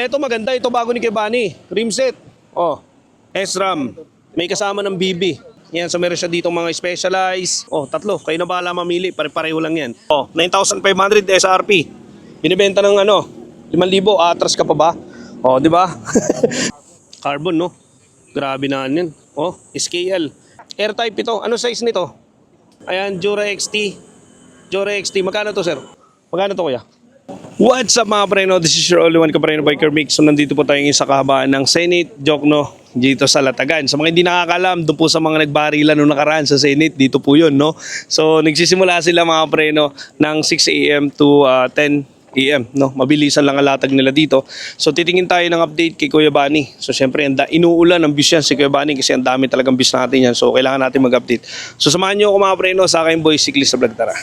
Ito maganda, ito bago ni Kebani. Rim set. Oh, SRAM. May kasama ng BB. Yan, so meron siya dito mga specialized. Oh, tatlo. Kayo na bahala mamili. Pare-pareho lang yan. Oh, 9,500 SRP. Binibenta ng 5,000. Atras ka pa ba? Oh, di ba? Carbon, no? Grabe na yan. Oh, SKL. Air-type ito. Ano size nito? Ayan, Jura XT. Jura XT. Magkano to, sir? Magkano to, kuya? What's up mga preno? This is your only one kapreno biker mix. So nandito po tayo sa kahabaan ng Senate Jokno dito sa Latagan. Sa mga hindi nakakalam, doon po sa mga nagbarilan nung nakaraan sa Senate, dito po yun, no? So nagsisimula sila mga preno ng 6 a.m. to 10 a.m. no? Mabilisan lang ang latag nila dito. So titingin tayo ng update kay Kuya Bani. So syempre inuulan ng bis yan si Kuya Bani kasi ang dami talagang bis natin yan. So kailangan natin mag-update. So samahan nyo ako mga preno sa aking boy cyclist sa vlog, tara.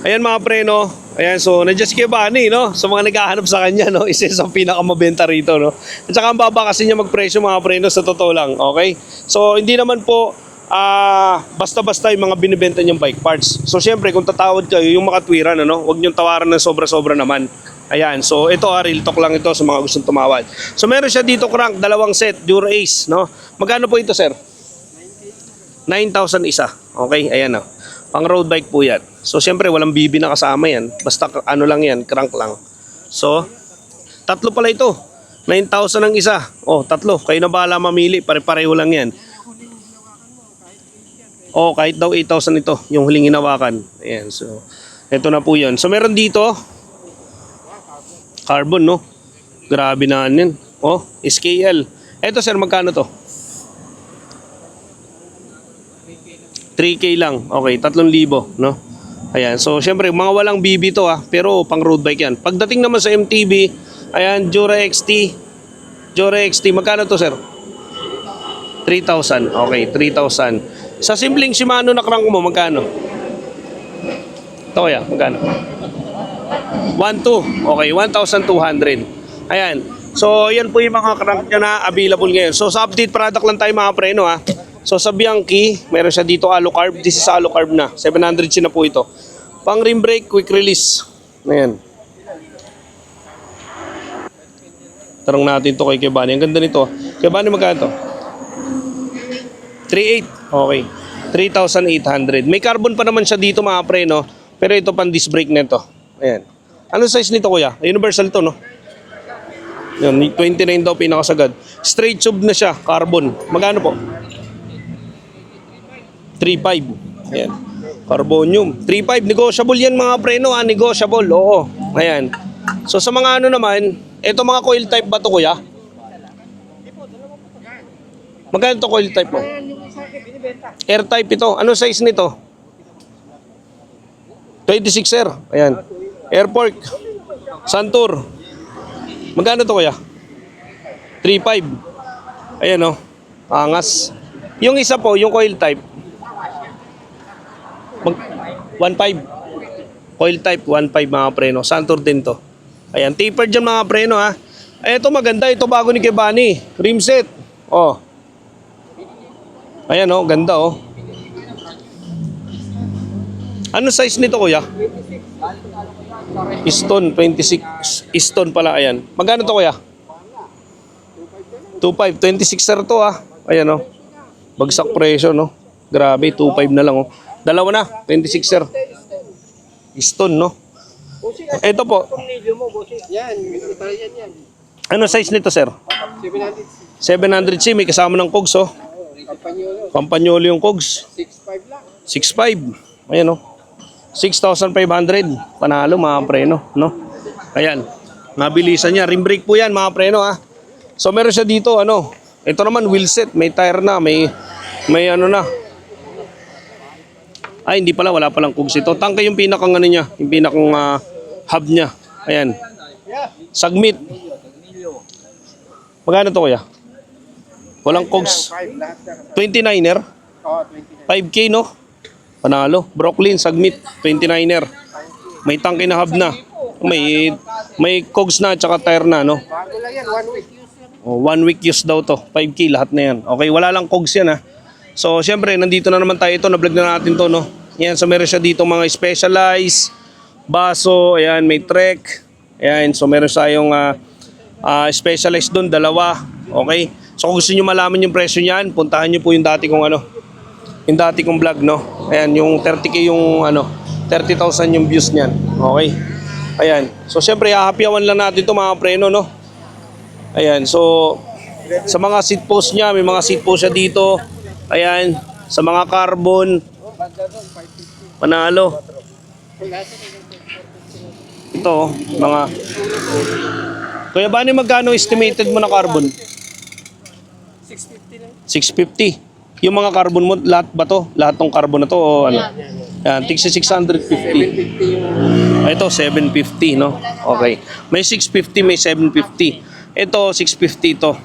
Ayan mga preno. Ayan, so nandiyan si Kuya Bani, no? So mga naghahanap sa kanya, no? Isa sa pinakamabenta rito, no? At saka ang baba kasi niya magpresyo mga preno sa totoo lang, okay? So hindi naman po basta-basta yung mga binibenta niyong bike parts. So syempre kung tatawad kayo yung makatwiran, ano, huwag niyong tawaran ng sobra-sobra naman. Ayan, so ito real talk lang ito sa mga gustong tumawad. So meron siya dito crank, dalawang set, Dura Ace, no? Magkano po ito, sir? 9,000 isa. Okay, ayan, no? Pang road bike po yan. So syempre walang BB na kasama yan. Basta ano lang yan, crank lang. So tatlo pala ito. 9,000 ang isa. Oh, tatlo. Kayo na bahala mamili, pare-pareho lang yan. Oh, kahit daw 8,000 ito, yung huling hinawakan. Ayan, so ito na po yun. So meron dito carbon, no? Grabe na yan. Oh, SKL. Ito sir, magkano to? 3K lang. Okay, 3,000, no? Ayan, so syempre mga walang BB to pero pang road bike yan. Pagdating naman sa MTB, ayan, Jura XT. Jura XT, magkano to sir? 3,000. Okay, 3,000. Sa simpleng Shimano na crank mo, magkano? Ito kaya, magkano? 1,200. Okay, 1,200. Ayan. So, yan po yung mga crank niya na available ngayon. So, sa update product lang tayo mga preno, So, sa Bianchi, meron siya dito alucarb. This is alucarb na. 700 na po ito. Pang rim brake, quick release. Ayan. Tarong natin to kay Kebani. Ang ganda nito. Kebani, magkano to? 3,800. Okay. 3,800. May carbon pa naman siya dito mga preno. Pero ito pang disc brake nito. Ayan. Ano size nito kuya? Universal to, no? Yan, 29 daw pinakasagad. Straight tube na siya, carbon. Magkano po? 3,500. Ayan. Carbonium. 3,500. Negotiable yan mga preno, negotiable. Oo. Ayan. So sa mga ano naman, ito mga coil type ba to kuya? Magkano to coil type mo? Air type ito. Ano size nito? 26 Ayan. Air fork. Santur. Magkano to kuya? 3,500. Ayan o. Angas. Yung isa po, yung coil type. 1,500. Coil type, 1,500 mga preno. Santur din to. Ayan. Tapered dyan mga preno Ay, ito maganda. Ito bago ni Kebani. Rim set. Oh. Ayan ganda Ano size nito kuya? Stone 26. Stone pala, ayan. Magkano to kuya? 2,500. 26 to Ayan Bagsak presyo, no? Grabe, 2,500 na lang Dalawa na, 26 Stone, no? Ito po. Ano size nito, sir? 700C, may kasama ng cogs, Pampanyolo yung cogs. 6,500 lang. 6,500. Ayan 6,500. Panalo mga preno, no? Ayan. Nabilisan niya. Rim brake po yan mga preno So meron siya dito ito naman wheel set, may tire na, may ano na. Ay, hindi pala, wala palang cogs ito. Tangke yung pinakang niya, yung pinakang hub niya. Ayan. Sagmit. Magkano to kuya? Walang cogs. 29er? Oo, 29. 5K, no? Panalo. Brooklyn, Sagmit, 29er. May tangke na hub na. May cogs na, tsaka tire na, no? Bago lang yan, 1 week. 1 week use daw to. 5K, lahat na yan. Okay, wala lang cogs yan, So, syempre, nandito na naman tayo ito. Na-vlog na natin to, no? Yan, so meron siya dito mga specialized, baso, ayan, may trek. Ayan, so meron tayong Specialized doon, dalawa. Okay? So kung gusto nyo malaman yung presyo niyan, puntahan nyo po yung dati kong yung dati kong vlog, no? Ayan, yung 30k yung 30,000 yung views niyan. Okay? Ayan. So syempre, hahapiawan lang natin ito mga preno, no? Ayan, so sa mga seat post niya, may mga seat post siya dito. Ayan, sa mga carbon, panalo. Ito, mga Kuya Bani, magkano estimated mo na carbon? 650 lang. 650. Yung mga carbon mo, lahat ba to? Lahat ng carbon na to o ano? Yan, tigsa 650. 750 yung... Ito, 750, no? Okay. May 650, may 750. Ito, 650 ito.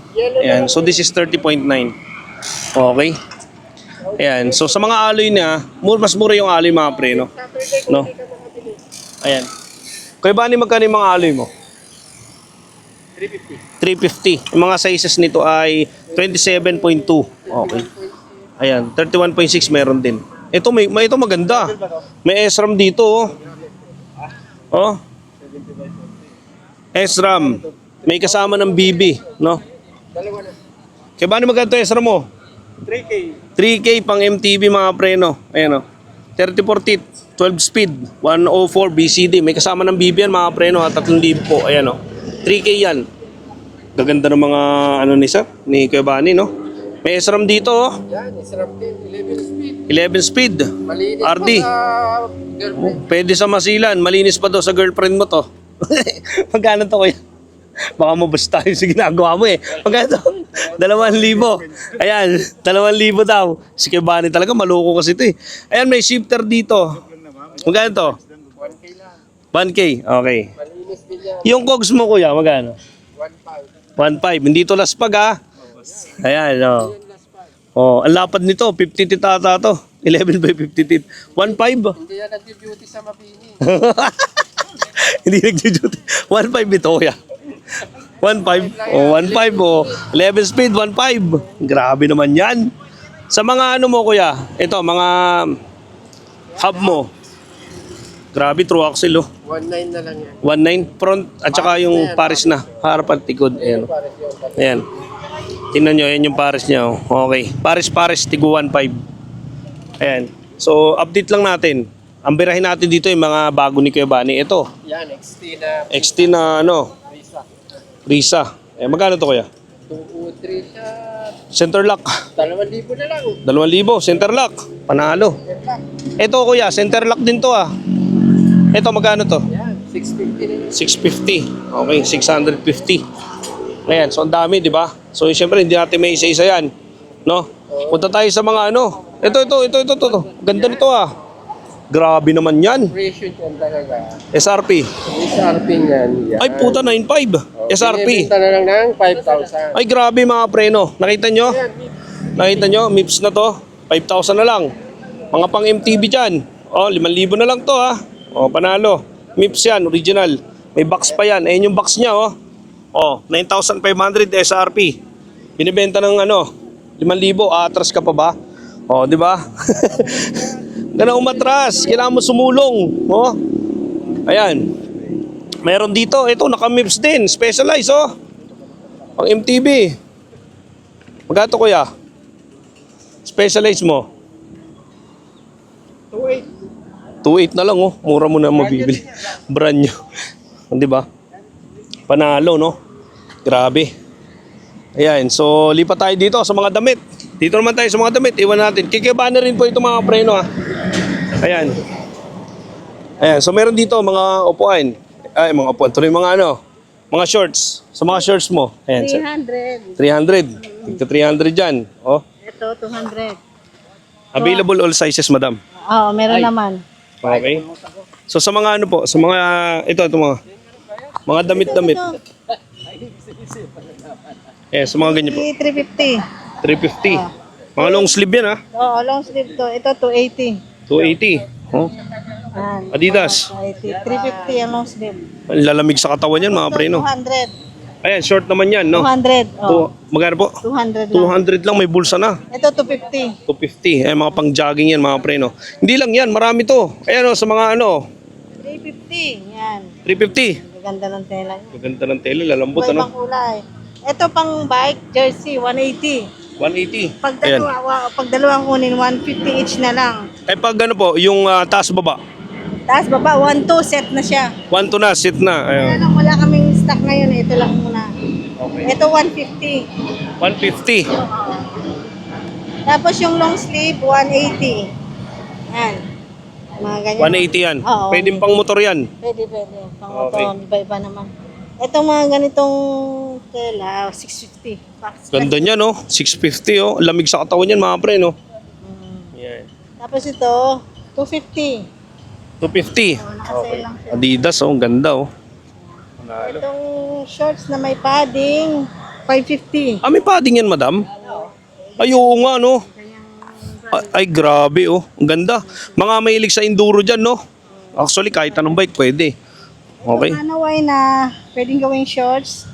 Ayan, so this is 30.9. Okay. Ayan, so sa mga alloy na, mas mura yung alloy mga pre, no? No? Ayan. Kuya Bani, magkano yung mga alloy mo? 350. Yung mga sizes nito ay 27.2. Okay. Ayan, 31.6 meron din. Ito ito maganda. May SRAM dito, oh. Oh. SRAM. May kasama ng BB, no? Dalawa na. Kaya ba maganda SRAM mo? 3K. 3K pang MTB mga preno. Ayan, oh. 3040, 12 speed, 104 BCD. May kasama ng BB yan mga preno, 3,000 po. Ayan, oh. 3K yan. Gaganda ng mga ni Kuya Bani, no? May SRAM dito, oh. Yan, isarap din. 11 speed. 11 speed. Malinis RD. pa sa girlfriend. Pwede sa masilan. Malinis pa daw sa girlfriend mo to. Magkano to kuya? Baka mabas tayo sa ginagawa mo eh. Magkano to? 2,000. Ayan, 2,000 daw. Si Kuya Bani talaga, maloko kasi ito eh. Ayan, may shifter dito. Magkano to? 1K lang. 1K. Okay. Malinis din yan. Yung cogs mo kuya, magkano? 1.5. 1.5. Hindi to laspag ha. Ayan, oh. Yan last 5. Oh, ang lapad nito, 50 tit ata to. 11 by 50 tit. 1.5. Hindi yan nag-duty sa Mabini. Hindi nag-duty. 1.5 ito kuya. 1.5. Oh, 1.5 oh. 11 speed, 1.5. Grabe naman yan. Sa mga mo kuya, ito, mga hub mo. Grabe, true axle oh. 1.9 na lang yan. 1.9 front at saka yung pares na. Harap at likod. Ayan. Pares yun. Ayan. Tingnan nyo, ayan yung pares niya. Oh. Okay. Pares, tigo 1.5. Ayan. So, update lang natin. Ang birahin natin dito yung mga bago ni Kuya Bani. Ito, Yan, XT na Risa. Risa. Eh, magkano to kuya? 2.3 siya. Center lock. 2,000 na lang. 2,000. Center lock. Panalo. Ito kuya, center lock din to ah. Ito, magkano to? Yan, 650 na yan. 650. Okay, 650. Ayan, so ang dami, di ba? So, siyempre, hindi natin may isa-isa yan. No? Punta tayo sa mga Ito. Ganda nito ah. Grabe naman yan. Ratio yan talaga. SRP. SRP yan. Yan. Ay, puta, 9.5. SRP. Binibenta na lang ng 5,000. Ay, grabe mga preno. Nakita nyo? Nakita nyo? MIPS na to. 5,000 na lang. Mga pang MTB dyan. Oh, 5,000 na lang to ha. Oh, panalo. MIPS yan, original. May box pa yan. Ayan yung box niya oh. Oh, 9,500 SRP. Binibenta ng 5,000. Atras ka pa ba? Oh, di ba? Ganang umatras. Kailangan mo sumulong. Oh. Ayan. Meron dito. Ito, naka-MIPS din. Specialized oh. Pang MTB. Magkano kuya? Specialized mo? 2.8 na lang oh. Mura mo na mabibili. Brand new. Di ba? Panalo no? Grabe. Ayan. So, lipat tayo dito sa mga damit. Dito naman tayo sa mga damit. Iwan natin. Kikibana rin po ito mga preno ha. Ayan. Ayan. So, meron dito mga upuan. Ay, mga upuan. Tuloy mga mga shorts. Sa mga shorts mo. Ayan. 300. 300. Tigto 300 dyan. Oh. Ito, 200. Available all sizes, madam. Oo, meron naman. Okay. So sa mga po, sa mga ito mga damit-damit. Sa mga ganyan po. 350. 350. Mga long sleeve yan ha. Oo, long sleeve to. Ito, 280. 280. Oh. Yan. Adidas. 280. 350 ang long sleeve. Ang lalamig sa katawan yan mga Ito, preno. 200. Ayan, short naman yan, no? 200. Oh. Magkano po? 200 lang. 200 lang, may bulsa na. Ito, 250. 250. Ayan, mga pang-jogging yan, mga preno. Hindi lang yan, marami to. Ayan, sa mga 350. Yan. 350. Ganda ng tela niya. Maganda ng tela, lalambot ano. Iba-ibang kulay. Ito pang bike, jersey, 180. 180. Pag Ayan. pag dalawang kunin, 150 each na lang. Eh pag ano po, yung taas baba. Taas baba, 1-2 set na siya. 1 to na, sit na. Kaya Ayan. lang wala kaming stock ngayon, ito lang muna. Okay. Ito 150. 150. Tapos yung long sleeve, 180. Yan. Mga ganyan. 180 yan. Oo, Pwede pang motor yan. Pwede. Pang Okay. auto, iba-iba naman. Itong mga ganitong tela, 650. Box Ganda niya, no? 650, oh. Lamig sa katawan yan, mga pre, no? Yan. Tapos ito, 250. 250. Nakasale lang siya. Adidas, oh. Ang ganda, oh. Itong shorts na may padding, 550. Ah, may padding yan, madam? Ay, oo nga, no? Ay, grabe, oh. Ang ganda. Mga mahilig sa enduro dyan, no? Actually, kahit anong bike, pwede. Okay. Manaway na pwedeng gawing shorts,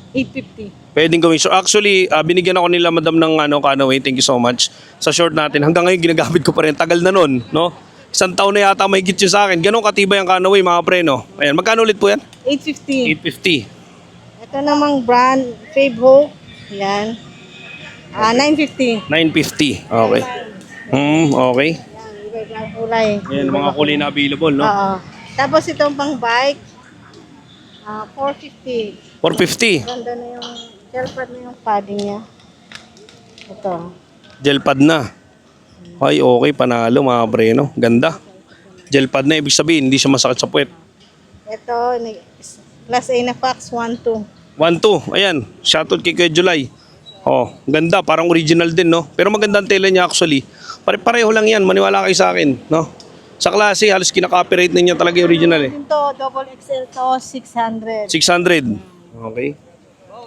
850. Pwedeng gawin. So actually, binigyan ako nila madam ng Canaway. Thank you so much. Sa short natin. Hanggang ngayon, ginagamit ko pa rin. Tagal na nun, no? 1 taon na yata mahigit yun sa akin. Ganun katibay ang Canaway, mga pre, no? Ayan, magkano ulit po yan? 850. 850. Ito namang brand, Fave Hope. Yan. 950. 950. Okay. Okay. Yan, iba-iba ang kulay. Ayan, mga kulay na available, no? Oo. Tapos itong pang bike, 450. 450. Ganda na yung gel pad na yung padding niya. Ito. Gel pad na. Ay, okay. Panalo, mga pre, no? Ganda. Gel pad na. Ibig sabihin, hindi siya masakit sa puwet. Ito, class A na Fox 1-2. 1-2. Ayan. Shoutout kay Kuya July. Oh, ganda. Parang original din, no? Pero maganda ang tela niya actually. Pare-pareho lang yan. Maniwala kayo sa akin, no? Sa klase, halos kinaka-copyright na niya talaga yung original, eh. Ito, double XL to, 600. 600. Okay.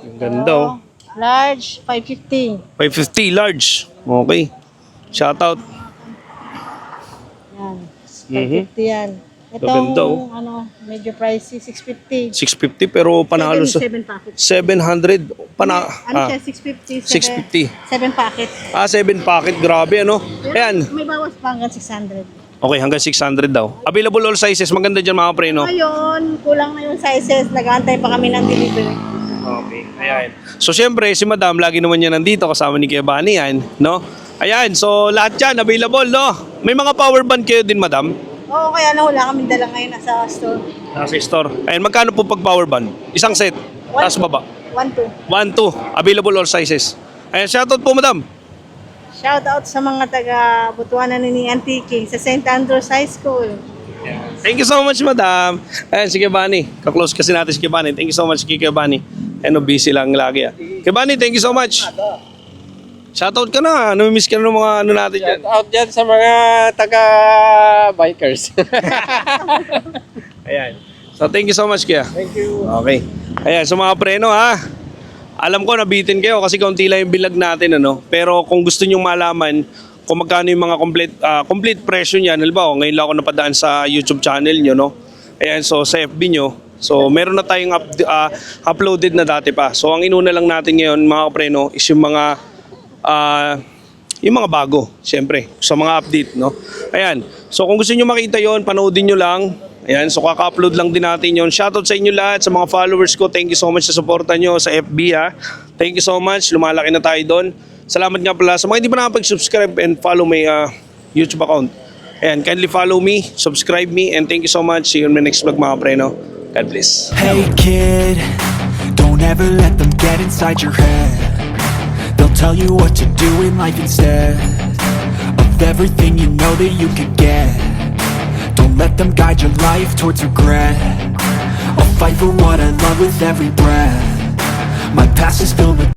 Ang ganda, oh. Large, 550. 550, large. Okay. Shoutout. Yan. Mhm. 550 yan. Itong, Maganda, oh. medyo pricey, 650. 650 pero panalo sa 7 packet. 700. Ano siya, 650? 650. 7 packet. 7 packet. Grabe, ano? Ayan. May bawas pa hanggang 600. Okay, hanggang 600 daw. Available all sizes. Maganda dyan, mga pre, no? Ngayon, kulang na yung sizes. Nag-aantay pa kami ng delivery. Okay, ayan. So, syempre, si Madam, lagi naman yan nandito kasama ni Kuya Bani yan, no? Ayan, so lahat yan, available, no? May mga power band kayo din, Madam? Oo, kaya lang wala kami dala ngayon nasa store. Nasa store. Ayan, magkano po pag power band? Isang set, taas baba. 1-2. 1, 2, available all sizes. Ayan, shoutout po, Madam. Shout out sa mga taga Butuanan ni Antique sa St. Andrews High School. Thank you so much, Madam. Ayan, si Kuya Bani. Kaklose kasi natin si Kuya Bani. Thank you so much, Kuya Bani. Ano, busy lang lagi, ah. Kuya Bani, thank you so much. Shoutout ka na. Namimiss ka na ng mga ano natin dyan. Shout out dyan sa mga taga-bikers. Ayan. So, thank you so much, Kuya. Thank you. Okay. Ayan, so mga preno, ha. Alam ko nabitin kayo kasi kaunti lang yung bilag natin, ano. Pero kung gusto niyo malaman kung magkano yung mga complete presyo niyan, halimbawa, ngayon lang ako napadaan sa YouTube channel niyo, no. Ayan, so sa FB niyo. So meron na tayong uploaded na dati pa. So ang inuna lang natin ngayon, mga preno, is yung mga bago, siyempre, sa mga update, no. Ayan. So kung gusto niyo makita 'yon, panoodin niyo lang. Ayan, so kaka-upload lang din natin yon. Shoutout sa inyo lahat, sa mga followers ko. Thank you so much sa suporta nyo sa FB, ha. Thank you so much. Lumalaki na tayo doon. Salamat nga pala sa mga hindi pa nakapag-subscribe and follow my YouTube account. Ayan, kindly follow me, subscribe me, and thank you so much. See you in my next vlog, mga preno. God bless. Hey kid, don't ever let them get inside your head. They'll tell you what to do in life instead of everything you know that you could get. Don't let them guide your life towards regret. I'll fight for what I love with every breath. My past is filled with